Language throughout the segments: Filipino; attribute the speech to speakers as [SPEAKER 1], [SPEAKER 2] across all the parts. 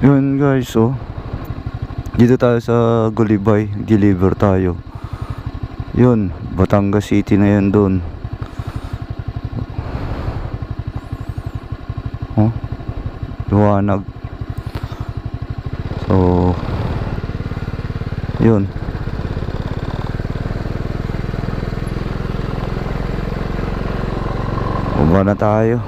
[SPEAKER 1] Yun guys, oh. Dito tayo sa Gulibay, deliver tayo. Yun, Batangas City na yan doon. Oh, liwanag. So, yun. Baba na tayo.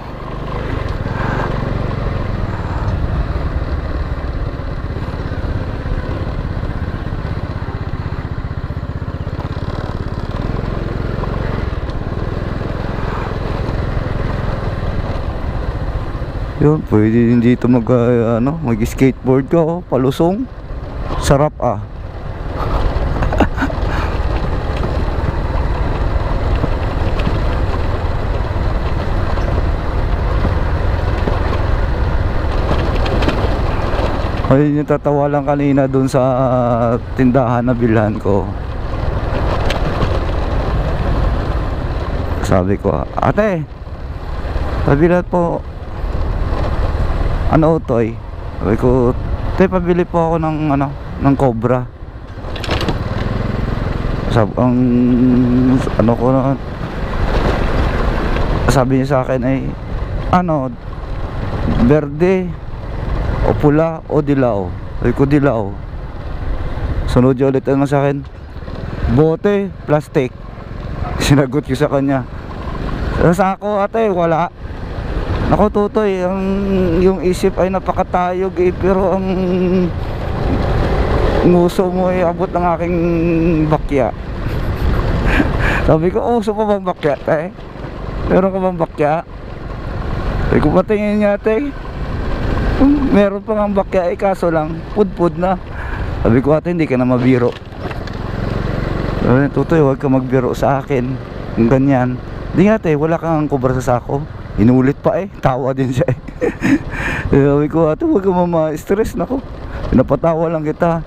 [SPEAKER 1] Yun, pwede din dito mag-skateboard ka, oh, palusong. Sarap ah. Ayun yung tatawa lang kanina dun sa tindahan na bilhan ko. Sabi ko, ate, pabilat po ano utoy. Sabi ko, te, pabili po ako ng ng Cobra. Sabi niya sa akin ay berde o pula o dilaw. Sabi ko dilaw. Sunod niya ulit sa akin, bote, plastic. Sinagot ko sa kanya, sa ako ate, wala. Ako tutoy, yung isip ay napakatayog eh, pero ang nguso mo ay abot ng aking bakya. Sabi ko, uso pa bang bakya te? Meron ka bang bakya? Sabi ko, patingin niya te, meron pa nga bakya eh, kaso lang pudpud na. Sabi ko, ate, hindi ka na mabiro. Sabi, tutoy, huwag ka magbiro sa akin kung ganyan. Hindi nga te, wala kang Cobra sa sako. Inulit pa eh, tawa din siya eh. Sabi ko, ate, huwag ka mama-stress. Nako, pinapatawa lang kita.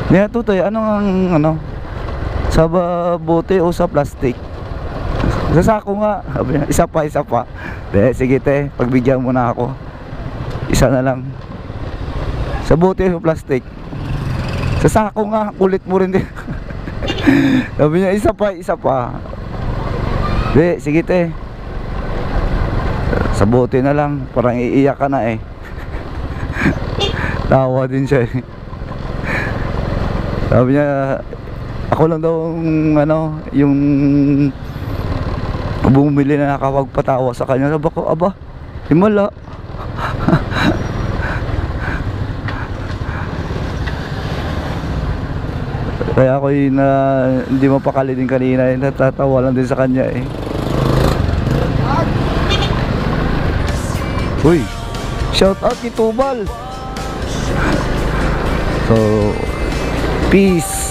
[SPEAKER 1] Kaya tutoy, sa bote o sa plastic? Sa sako nga. Sabi niya, isa pa. Sige te, pagbigyan mo na ako. Isa na lang. Sa bote o plastic? Sa sako nga, kulit mo rin din. Sabi niya, isa pa. Sige te, sa bote na lang, parang iiyak ka na eh. Tawa din siya eh. Sabi niya, ako lang daw yung bumili na nakapagpatawa sa kanya. Sabi ko, aba, himala. Kaya ako hindi mapakali din kanina, natatawa lang din sa kanya eh. Uy, shout out kay Tubal. So, peace.